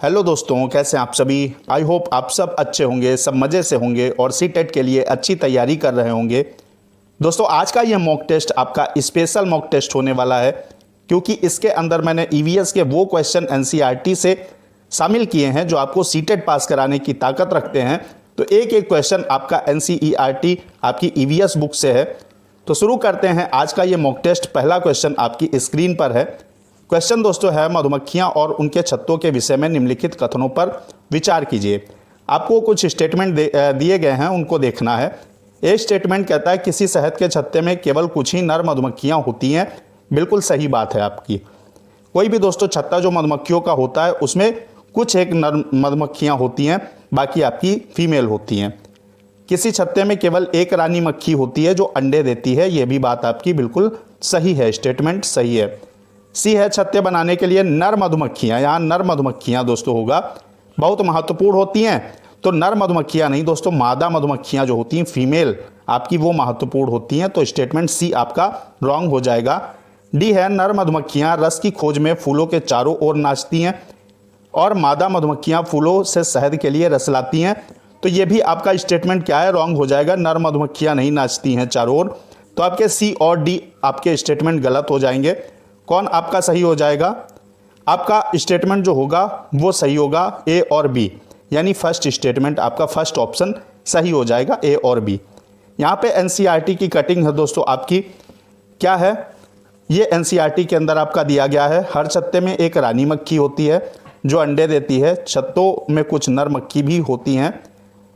Hello दोस्तों, कैसे हैं आप सभी। आई होप आप सब अच्छे होंगे, सब मज़े से होंगे और सी टेट के लिए अच्छी तैयारी कर रहे होंगे। दोस्तों, आज का यह मॉक टेस्ट आपका स्पेशल मॉक टेस्ट होने वाला है, क्योंकि इसके अंदर मैंने ईवीएस के वो क्वेश्चन एनसीईआरटी से शामिल किए हैं जो आपको सी टेट पास कराने की ताकत रखते हैं। तो एक एक क्वेश्चन आपका एनसीईआरटी आपकी ईवीएस बुक से है। तो शुरू करते हैं आज का ये मॉक टेस्ट। पहला क्वेश्चन आपकी स्क्रीन पर है। क्वेश्चन दोस्तों है, मधुमक्खियां और उनके छत्तों के विषय में निम्नलिखित कथनों पर विचार कीजिए। आपको कुछ स्टेटमेंट दिए गए हैं, उनको देखना है। एक स्टेटमेंट कहता है किसी शहद के छत्ते में केवल कुछ ही नर मधुमक्खियां होती हैं। बिल्कुल सही बात है आपकी। कोई भी दोस्तों छत्ता जो मधुमक्खियों का होता है उसमें कुछ एक नर मधुमक्खियां होती हैं, बाकी आपकी फीमेल होती हैं। किसी छत्ते में केवल एक रानी मक्खी होती है जो अंडे देती है, यह भी बात आपकी बिल्कुल सही है, स्टेटमेंट सही है। सी है, छत्ते बनाने के लिए नर मधुमक्खियां, यहाँ नर मधुमक्खियां दोस्तों होगा, बहुत महत्वपूर्ण होती हैं। तो नर मधुमक्खियां नहीं दोस्तों, मादा मधुमक्खियां जो होती हैं फीमेल आपकी, वो महत्वपूर्ण होती हैं। तो स्टेटमेंट सी आपका रॉन्ग हो जाएगा। डी है, नर मधुमक्खियां रस की खोज में फूलों के चारों ओर नाचती हैं और मादा मधुमक्खियां फूलों से शहद के लिए रस लाती हैं। तो ये भी आपका स्टेटमेंट क्या है, रॉन्ग हो जाएगा। नर मधुमक्खियां नहीं नाचती हैं चारों ओर। तो आपके सी और डी आपके स्टेटमेंट गलत हो जाएंगे। कौन आपका सही हो जाएगा? आपका स्टेटमेंट जो होगा वो सही होगा ए और बी, यानी फर्स्ट स्टेटमेंट आपका फर्स्ट ऑप्शन सही हो जाएगा, ए और बी। यहाँ पे एनसीईआरटी की कटिंग है दोस्तों आपकी, क्या है ये एनसीईआरटी के अंदर आपका दिया गया है। हर छत्ते में एक रानी मक्खी होती है जो अंडे देती है। छत्तों में कुछ नर मक्खी भी होती हैं।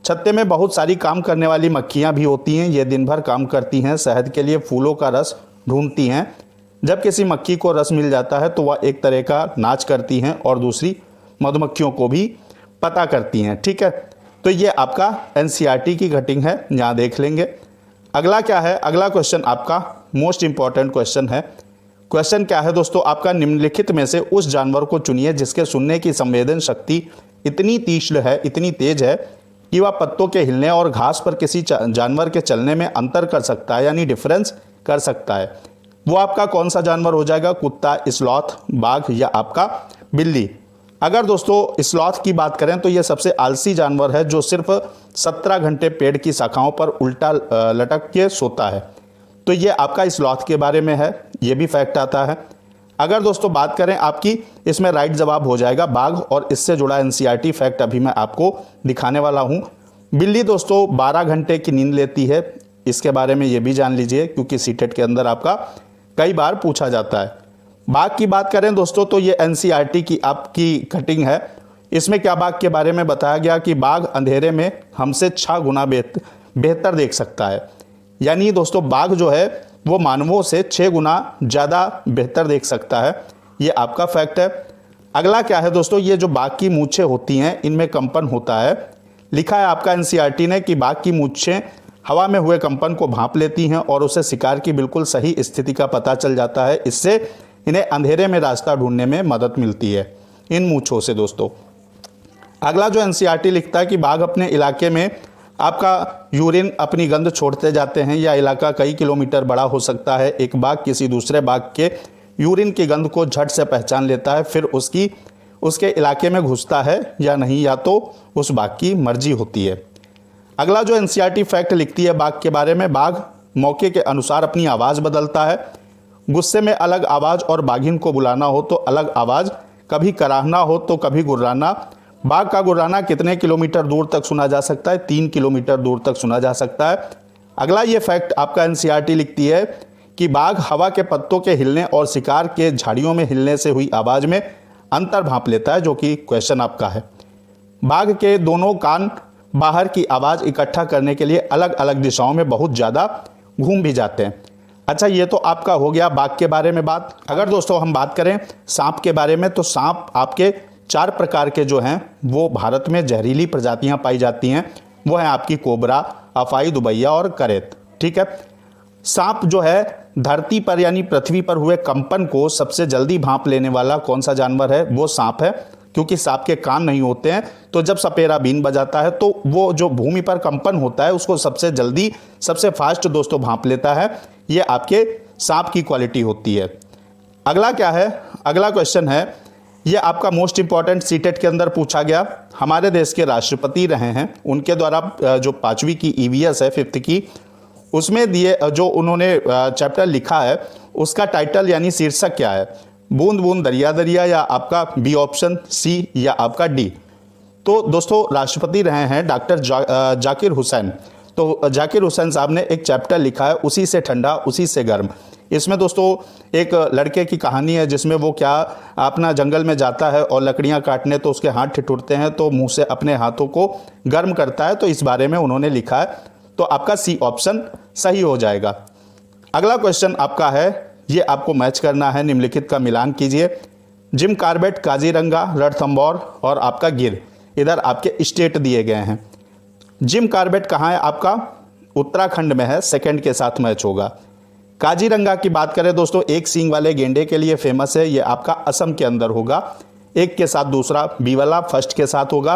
छत्ते में बहुत सारी काम करने वाली मक्खियाँ भी होती हैं। ये दिन भर काम करती हैं, शहद के लिए फूलों का रस ढूंढती हैं। जब किसी मक्खी को रस मिल जाता है तो वह एक तरह का नाच करती हैं और दूसरी मधुमक्खियों को भी पता करती हैं। ठीक है, तो ये आपका एनसीईआरटी की कटिंग है, यहाँ देख लेंगे। अगला क्या है? अगला क्वेश्चन आपका मोस्ट इंपॉर्टेंट क्वेश्चन है। क्वेश्चन क्या है दोस्तों आपका, निम्नलिखित में से उस जानवर को चुनिए जिसके सुनने की संवेदन शक्ति इतनी तीक्ष्ण है, इतनी तेज है कि वह पत्तों के हिलने और घास पर किसी जानवर के चलने में अंतर कर सकता है, यानी डिफरेंस कर सकता है। वो आपका कौन सा जानवर हो जाएगा? कुत्ता, स्लॉथ, बाघ या आपका बिल्ली। अगर दोस्तों स्लॉथ की बात करें तो ये सबसे आलसी जानवर है जो सिर्फ 17 घंटे पेड़ की शाखाओं पर उल्टा लटक के सोता है। तो ये आपका स्लॉथ के बारे में है, ये भी फैक्ट आता है। अगर दोस्तों बात करें आपकी, इसमें राइट जवाब हो जाएगा बाघ, और इससे जुड़ा एनसीईआरटी फैक्ट अभी मैं आपको दिखाने वाला हूँ। बिल्ली दोस्तों 12 घंटे की नींद लेती है, इसके बारे में ये भी जान लीजिए क्योंकि सीटेट के अंदर आपका कई बार पूछा जाता है। बाघ की बात करें दोस्तों तो ये एनसीईआरटी की आपकी कटिंग है। इसमें क्या बाघ के बारे में बताया गया कि बाघ अंधेरे में हमसे 6 गुना बेहतर देख सकता है। यानी दोस्तों बाघ जो है वो मानवों से 6 गुना ज़्यादा बेहतर देख सकता है, ये आपका फैक्ट है। अगला क्या है दोस्तों, ये जो बाघ की मूंछें होती हैं इनमें कंपन होता है। लिखा है आपका एनसीईआरटी ने कि बाघ की मूंछें हवा में हुए कंपन को भांप लेती हैं और उसे शिकार की बिल्कुल सही स्थिति का पता चल जाता है। इससे इन्हें अंधेरे में रास्ता ढूंढने में मदद मिलती है इन मूंछों से दोस्तों। अगला जो एनसीईआरटी लिखता है कि बाघ अपने इलाके में आपका यूरिन अपनी गंध छोड़ते जाते हैं। यह इलाका कई किलोमीटर बड़ा हो सकता है। एक बाघ किसी दूसरे बाघ के यूरिन की गंध को झट से पहचान लेता है, फिर उसके इलाके में घुसता है या नहीं, या तो उस बाघ की मर्जी होती है। अगला जो एनसीईआरटी फैक्ट लिखती है बाघ के बारे में, बाघ मौके के अनुसार अपनी आवाज़ बदलता है। गुस्से में अलग आवाज़ और बाघिन को बुलाना हो तो अलग आवाज़, कभी कराहना हो तो कभी गुर्राना। बाघ का गुर्राना कितने किलोमीटर दूर तक सुना जा सकता है? 3 किलोमीटर दूर तक सुना जा सकता है। अगला ये फैक्ट आपका एनसीईआरटी लिखती है कि बाघ हवा के पत्तों के हिलने और शिकार के झाड़ियों में हिलने से हुई आवाज़ में अंतर भांप लेता है, जो कि क्वेश्चन आपका है। बाघ के दोनों कान बाहर की आवाज़ इकट्ठा करने के लिए अलग अलग दिशाओं में बहुत ज़्यादा घूम भी जाते हैं। अच्छा, ये तो आपका हो गया बाघ के बारे में बात। अगर दोस्तों हम बात करें सांप के बारे में, तो सांप आपके 4 प्रकार के जो हैं वो भारत में जहरीली प्रजातियां पाई जाती हैं। वो हैं आपकी कोबरा, अफाई, दुबैया और करेत। ठीक है, सांप जो है धरती पर यानी पृथ्वी पर हुए कंपन को सबसे जल्दी भांप लेने वाला कौन सा जानवर है? वो सांप है, क्योंकि सांप के कान नहीं होते हैं। तो जब सपेरा बीन बजाता है तो वो जो भूमि पर कंपन होता है उसको सबसे जल्दी, सबसे फास्ट दोस्तों भांप लेता है। ये आपके सांप की क्वालिटी होती है। अगला क्या है? अगला क्वेश्चन है, ये आपका मोस्ट इंपॉर्टेंट सीटेट के अंदर पूछा गया। हमारे देश के राष्ट्रपति रहे हैं, उनके द्वारा जो 5वीं की ईवीएस है 5th की, उसमें दिए जो उन्होंने चैप्टर लिखा है उसका टाइटल यानी शीर्षक क्या है? बूंद बूंद दरिया दरिया, या आपका बी ऑप्शन, सी या आपका डी। तो दोस्तों राष्ट्रपति रहे हैं डॉक्टर जाकिर हुसैन। तो जाकिर हुसैन साहब ने एक चैप्टर लिखा है, उसी से ठंडा उसी से गर्म। इसमें दोस्तों एक लड़के की कहानी है जिसमें वो क्या अपना जंगल में जाता है और लकड़ियां काटने, तो उसके हाथ ठिठुरते हैं तो मुंह से अपने हाथों को गर्म करता है। तो इस बारे में उन्होंने लिखा है, तो आपका सी ऑप्शन सही हो जाएगा। अगला क्वेश्चन आपका है, ये आपको मैच करना है, निम्नलिखित का मिलान कीजिए। जिम कार्बेट, काजीरंगा, रणथंभौर और आपका गिर, इधर आपके स्टेट दिए गए हैं। जिम कार्बेट कहाँ है? आपका उत्तराखंड में है, सेकंड के साथ मैच होगा। काजीरंगा की बात करें दोस्तों, एक सींग वाले गेंडे के लिए फेमस है, ये आपका असम के अंदर होगा, एक के साथ दूसरा बी वाला फर्स्ट के साथ होगा।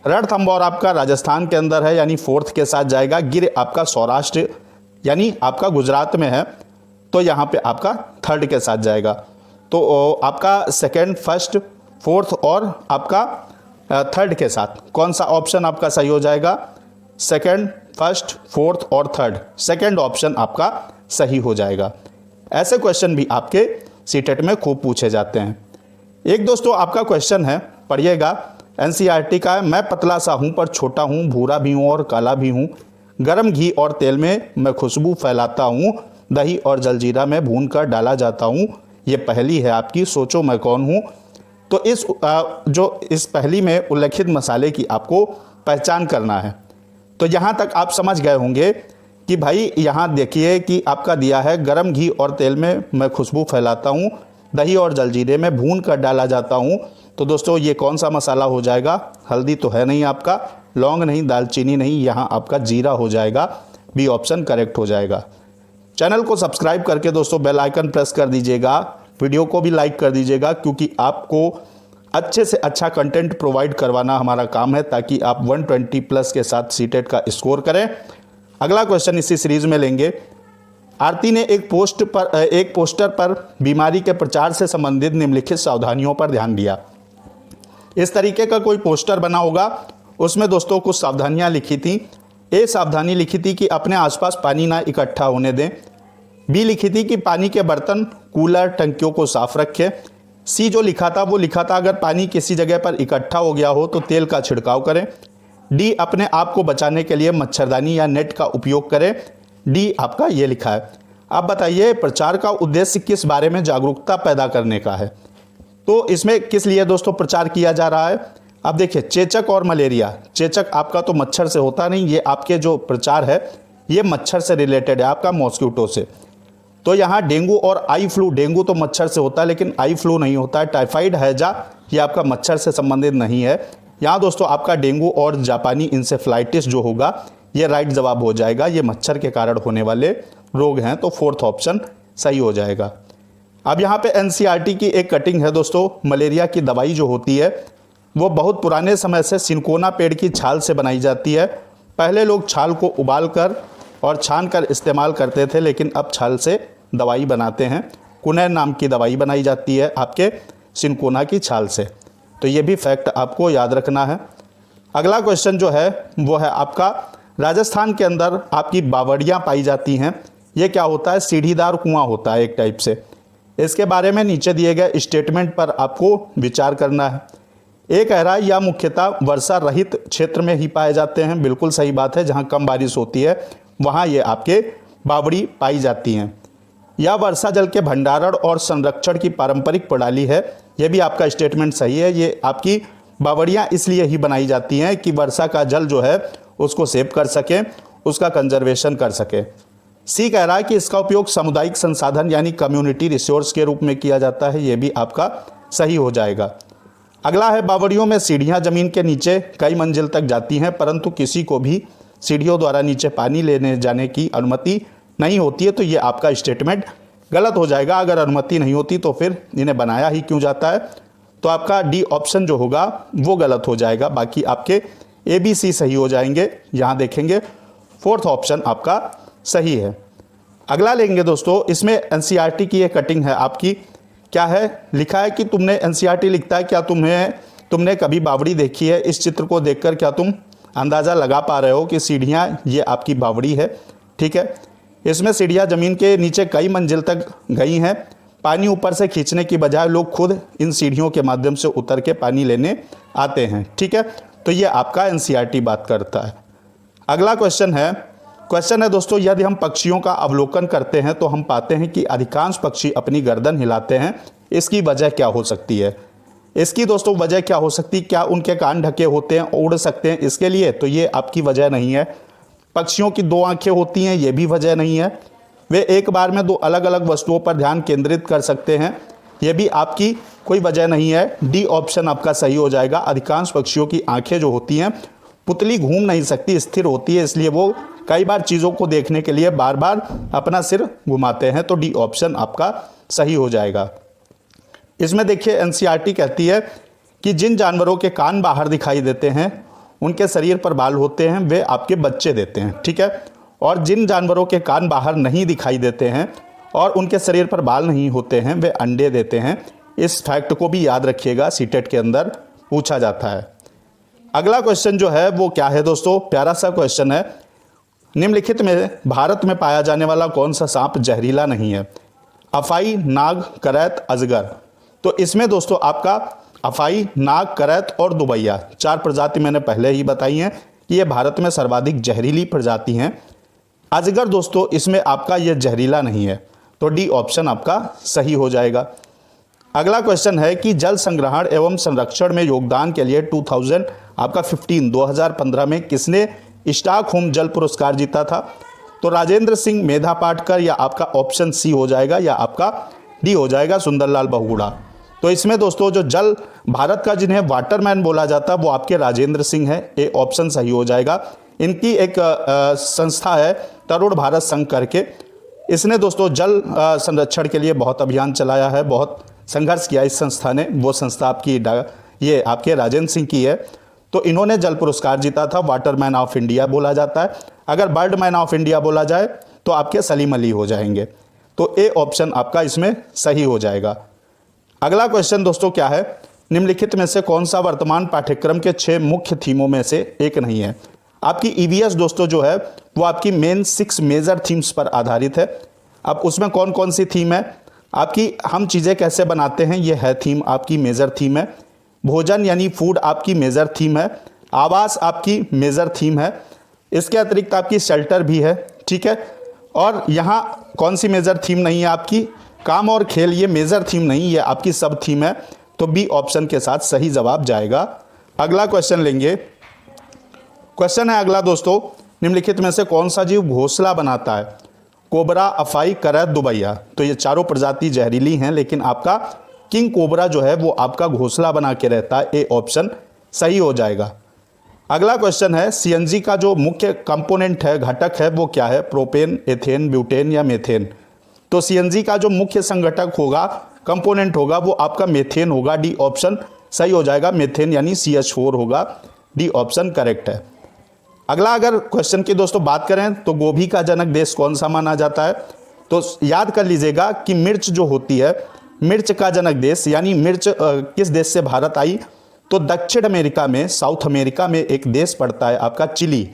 रणथंभौर आपका राजस्थान के अंदर है, यानी 4th के साथ जाएगा। गिर आपका सौराष्ट्र यानी आपका गुजरात में है, तो यहाँ पे आपका 3rd के साथ जाएगा। तो आपका 2nd, 1st, 4th और आपका 3rd के साथ कौन सा ऑप्शन आपका सही हो जाएगा? 2nd, 1st, 4th और 3rd, 2nd ऑप्शन आपका सही हो जाएगा। ऐसे क्वेश्चन भी आपके सीटेट में खूब पूछे जाते हैं। एक दोस्तों आपका क्वेश्चन है, पढ़िएगा, एनसीईआरटी का है। मैं पतला सा हूँ पर छोटा हूँ, भूरा भी हूँ और काला भी हूँ, गर्म घी और तेल में मैं खुशबू फैलाता हूँ, दही और जलजीरा में भून कर डाला जाता हूँ, ये पहेली है आपकी, सोचो मैं कौन हूँ। तो इस पहेली में उल्लेखित मसाले की आपको पहचान करना है। तो यहाँ तक आप समझ गए होंगे कि भाई यहाँ देखिए कि आपका दिया है, गर्म घी और तेल में मैं खुशबू फैलाता हूँ, दही और जलजीरे में भून कर डाला जाता हूँ। तो दोस्तों ये कौन सा मसाला हो जाएगा? हल्दी तो है नहीं आपका, लौंग नहीं, दालचीनी नहीं, यहाँ आपका जीरा हो जाएगा। बी ऑप्शन करेक्ट हो जाएगा। चैनल को सब्सक्राइब करके दोस्तों बेल आइकन प्रेस कर दीजिएगा, वीडियो को भी लाइक कर दीजिएगा, क्योंकि आपको अच्छे से अच्छा कंटेंट प्रोवाइड करवाना हमारा काम है, ताकि आप 120+ के साथ सीटेट का स्कोर करें। अगला क्वेश्चन इसी सीरीज में लेंगे। आरती ने एक पोस्टर पर बीमारी के प्रचार से संबंधित निम्नलिखित सावधानियों पर ध्यान दिया। इस तरीके का कोई पोस्टर बना होगा, उसमें दोस्तों कुछ सावधानियां लिखी थी। ए सावधानी लिखी थी कि अपने आसपास पानी ना इकट्ठा होने दें। बी लिखी थी कि पानी के बर्तन, कूलर, टंकियों को साफ रखें। सी जो लिखा था वो लिखा था अगर पानी किसी जगह पर इकट्ठा हो गया हो तो तेल का छिड़काव करें। डी अपने आप को बचाने के लिए मच्छरदानी या नेट का उपयोग करें। डी आपका ये लिखा है। अब बताइए प्रचार का उद्देश्य किस बारे में जागरूकता पैदा करने का है? तो इसमें किस लिए दोस्तों प्रचार किया जा रहा है? अब देखिए, चेचक और मलेरिया। चेचक आपका तो मच्छर से होता नहीं, ये आपके जो प्रचार है ये मच्छर से रिलेटेड है, आपका मॉस्किटो से। तो यहाँ डेंगू और आई फ्लू, डेंगू तो मच्छर से होता है लेकिन आई फ्लू नहीं होता है। टाइफाइड, हैजा, ये आपका मच्छर से संबंधित नहीं है। यहाँ दोस्तों आपका डेंगू और जापानी इंसेफ्लाइटिस जो होगा ये राइट जवाब हो जाएगा, ये मच्छर के कारण होने वाले रोग हैं। तो 4th ऑप्शन सही हो जाएगा। अब यहाँ पे एनसीईआरटी की एक कटिंग है दोस्तों। मलेरिया की दवाई जो होती है वो बहुत पुराने समय से सिनकोना पेड़ की छाल से बनाई जाती है। पहले लोग छाल को उबाल कर और छान कर इस्तेमाल करते थे, लेकिन अब छाल से दवाई बनाते हैं। कुनैन नाम की दवाई बनाई जाती है आपके सिनकोना की छाल से। तो ये भी फैक्ट आपको याद रखना है। अगला क्वेश्चन जो है वो है आपका, राजस्थान के अंदर आपकी बावड़ियाँ पाई जाती हैं। ये क्या होता है? सीढ़ीदार कुआं होता है एक टाइप से। इसके बारे में नीचे दिए गए स्टेटमेंट पर आपको विचार करना है। ए कह रहा है या मुख्यतः वर्षा रहित क्षेत्र में ही पाए जाते हैं। बिल्कुल सही बात है, जहाँ कम बारिश होती है वहाँ ये आपके बावड़ी पाई जाती हैं। या वर्षा जल के भंडारण और संरक्षण की पारंपरिक प्रणाली है। ये भी आपका स्टेटमेंट सही है। ये आपकी बावड़ियाँ इसलिए ही बनाई जाती हैं कि वर्षा का जल जो है उसको सेव कर सकें, उसका कंजर्वेशन कर सकें। सी कह रहा है कि इसका उपयोग सामुदायिक संसाधन यानी कम्युनिटी रिसोर्स के रूप में किया जाता है। ये भी आपका सही हो जाएगा। अगला है, बावड़ियों में सीढ़ियाँ जमीन के नीचे कई मंजिल तक जाती हैं, परंतु किसी को भी सीढ़ियों द्वारा नीचे पानी लेने जाने की अनुमति नहीं होती है। तो ये आपका स्टेटमेंट गलत हो जाएगा। अगर अनुमति नहीं होती तो फिर इन्हें बनाया ही क्यों जाता है? तो आपका डी ऑप्शन जो होगा वो गलत हो जाएगा। बाकी आपके ए बी सी सही हो जाएंगे। यहाँ देखेंगे 4th ऑप्शन आपका सही है। अगला लेंगे दोस्तों, इसमें एनसीईआरटी की एक कटिंग है आपकी क्या है लिखा है कि तुमने एनसीईआरटी लिखता है क्या तुमने कभी बावड़ी देखी है। इस चित्र को देखकर क्या तुम अंदाज़ा लगा पा रहे हो कि सीढ़ियाँ ये आपकी बावड़ी है। ठीक है, इसमें सीढ़ियाँ ज़मीन के नीचे कई मंजिल तक गई हैं। पानी ऊपर से खींचने की बजाय लोग खुद इन सीढ़ियों के माध्यम से उतर के पानी लेने आते हैं। ठीक है, तो ये आपका एनसीईआरटी बात करता है। अगला क्वेश्चन है दोस्तों, यदि हम पक्षियों का अवलोकन करते हैं तो हम पाते हैं कि अधिकांश पक्षी अपनी गर्दन हिलाते हैं। इसकी वजह क्या हो सकती है। इसकी दोस्तों वजह क्या हो सकती है। क्या उनके कान ढके होते हैं, उड़ सकते हैं इसके लिए, तो ये आपकी वजह नहीं है। पक्षियों की 2 आंखें होती हैं, ये भी वजह नहीं है। वे एक बार में 2 अलग अलग वस्तुओं पर ध्यान केंद्रित कर सकते हैं, ये भी आपकी कोई वजह नहीं है। डी ऑप्शन आपका सही हो जाएगा। अधिकांश पक्षियों की आंखें जो होती हैं पुतली घूम नहीं सकती, स्थिर होती है, इसलिए वो कई बार चीज़ों को देखने के लिए बार बार अपना सिर घुमाते हैं। तो डी ऑप्शन आपका सही हो जाएगा। इसमें देखिए एनसीईआरटी कहती है कि जिन जानवरों के कान बाहर दिखाई देते हैं उनके शरीर पर बाल होते हैं, वे आपके बच्चे देते हैं। ठीक है, और जिन जानवरों के कान बाहर नहीं दिखाई देते हैं और उनके शरीर पर बाल नहीं होते हैं, वे अंडे देते हैं। इस फैक्ट को भी याद रखिएगा, सीटेट के अंदर पूछा जाता है। अगला क्वेश्चन जो है वो क्या है दोस्तों, प्यारा सा क्वेश्चन है। निम्नलिखित में भारत में पाया जाने वाला कौन सा सांप जहरीला नहीं है। अफाई, नाग, करैत, अजगर। तो इसमें दोस्तों आपका अफाई, नाग, करैत और दुबैया 4 प्रजाति मैंने पहले ही बताई हैं कि ये भारत में सर्वाधिक जहरीली प्रजाति हैं। अजगर दोस्तों इसमें आपका ये जहरीला नहीं है, तो डी ऑप्शन आपका सही हो जाएगा। अगला क्वेश्चन है कि जल संग्रहण एवं संरक्षण में योगदान के लिए 2015 में किसने स्टॉकहोम जल पुरस्कार जीता था। तो राजेंद्र सिंह, मेधा पाटकर, या आपका ऑप्शन सी हो जाएगा, या आपका डी हो जाएगा सुंदरलाल बहुगुणा। तो इसमें दोस्तों जो जल भारत का जिन्हें वाटरमैन बोला जाता है वो आपके राजेंद्र सिंह है। ए ऑप्शन सही हो जाएगा। इनकी एक संस्था है तरुण भारत संघ करके, इसने दोस्तों जल संरक्षण के लिए बहुत अभियान चलाया है, बहुत संघर्ष किया इस संस्था ने। वो संस्था आपकी ये आपके राजेंद्र सिंह की है। तो इन्होंने जल पुरस्कार जीता था, वाटरमैन ऑफ इंडिया बोला जाता है। अगर बर्डमैन ऑफ इंडिया बोला जाए तो आपके सलीम अली हो जाएंगे। तो ए ऑप्शन आपका इसमें सही हो जाएगा। अगला क्वेश्चन दोस्तों क्या है, निम्नलिखित में से कौन सा वर्तमान पाठ्यक्रम के 6 मुख्य थीमों में से एक नहीं है। आपकी ईवीएस दोस्तों जो है वो आपकी मेन 6 मेजर थीम्स पर आधारित है। अब उसमें कौन कौन सी थीम है आपकी, हम चीज़ें कैसे बनाते हैं ये है थीम आपकी मेजर थीम है। भोजन यानी फूड आपकी मेजर थीम है। आवास आपकी मेजर थीम है। इसके अतिरिक्त आपकी शेल्टर भी है। ठीक है, और यहाँ कौन सी मेजर थीम नहीं है आपकी, काम और खेल, ये मेजर थीम नहीं, ये आपकी सब थीम है। तो बी ऑप्शन के साथ सही जवाब जाएगा। अगला क्वेश्चन लेंगे। क्वेश्चन है अगला दोस्तों, निम्नलिखित में से कौन सा जीव घोंसला बनाता है। कोबरा, अफाई, करैत, दुबैया। तो ये चारों प्रजाति जहरीली हैं, लेकिन आपका किंग कोबरा जो है वो आपका घोंसला बना के रहता है। ए ऑप्शन सही हो जाएगा। अगला क्वेश्चन है, सीएनजी का जो मुख्य कंपोनेंट है, घटक है, वो क्या है। प्रोपेन, एथेन, ब्यूटेन या मेथेन। तो सीएनजी का जो मुख्य संघटक होगा, कंपोनेंट होगा, वो आपका मेथेन होगा। डी ऑप्शन सही हो जाएगा। मेथेन यानी CH4 होगा। डी ऑप्शन करेक्ट है। अगला अगर क्वेश्चन की दोस्तों बात करें तो गोभी का जनक देश कौन सा माना जाता है। तो याद कर लीजिएगा कि मिर्च जो होती है, मिर्च का जनक देश यानी मिर्च किस देश से भारत आई, तो दक्षिण अमेरिका में, साउथ अमेरिका में एक देश पड़ता है आपका चिली।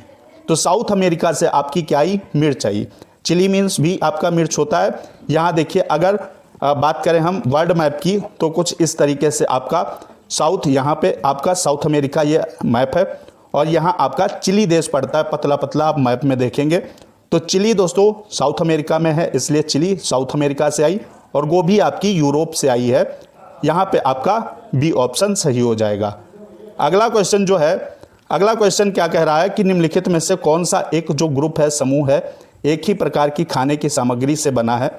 तो साउथ अमेरिका से आपकी क्या आई, मिर्च आई। चिली मीन्स भी आपका मिर्च होता है। यहाँ देखिए अगर बात करें हम वर्ल्ड मैप की तो कुछ इस तरीके से आपका साउथ, यहाँ पे आपका साउथ अमेरिका ये मैप है और यहाँ आपका चिली देश पड़ता है, पतला पतला आप मैप में देखेंगे। तो चिली दोस्तों साउथ अमेरिका में है, इसलिए चिली साउथ अमेरिका से आई, और गोभी आपकी यूरोप से आई है। यहाँ पे आपका बी ऑप्शन सही हो जाएगा। अगला क्वेश्चन जो है, अगला क्वेश्चन क्या कह रहा है कि निम्नलिखित में से कौन सा एक जो ग्रुप है, समूह है, एक ही प्रकार की खाने की सामग्री से बना है।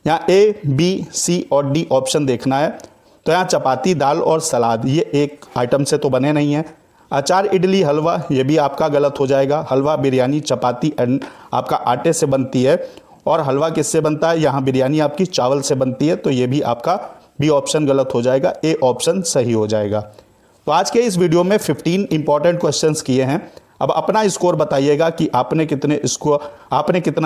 यहाँ ए, बी, सी और डी ऑप्शन देखना है। तो यहाँ चपाती, दाल और सलाद ये एक आइटम से तो बने नहीं है। अचार, इडली, हलवा ये भी आपका गलत हो जाएगा। हलवा, बिरयानी, चपाती आपका आटे से बनती है, और हलवा किससे बनता है, यहाँ बिरयानी आपकी चावल से बनती है। तो ये भी आपका बी ऑप्शन गलत हो जाएगा। ए ऑप्शन सही हो जाएगा। तो आज के इस वीडियो में 15 इंपॉर्टेंट क्वेश्चंस किए हैं। अब अपना स्कोर बताइएगा कि आपने कितना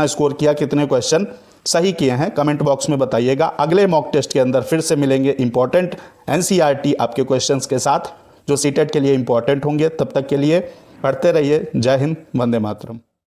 स्कोर किया, कितने क्वेश्चन सही किए हैं कमेंट बॉक्स में बताइएगा। अगले मॉक टेस्ट के अंदर फिर से मिलेंगे इंपॉर्टेंट एनसीईआरटी आपके क्वेश्चंस के साथ जो सीटेट के लिए इंपॉर्टेंट होंगे। तब तक के लिए पढ़ते रहिए। जय हिंद, वंदे मातरम।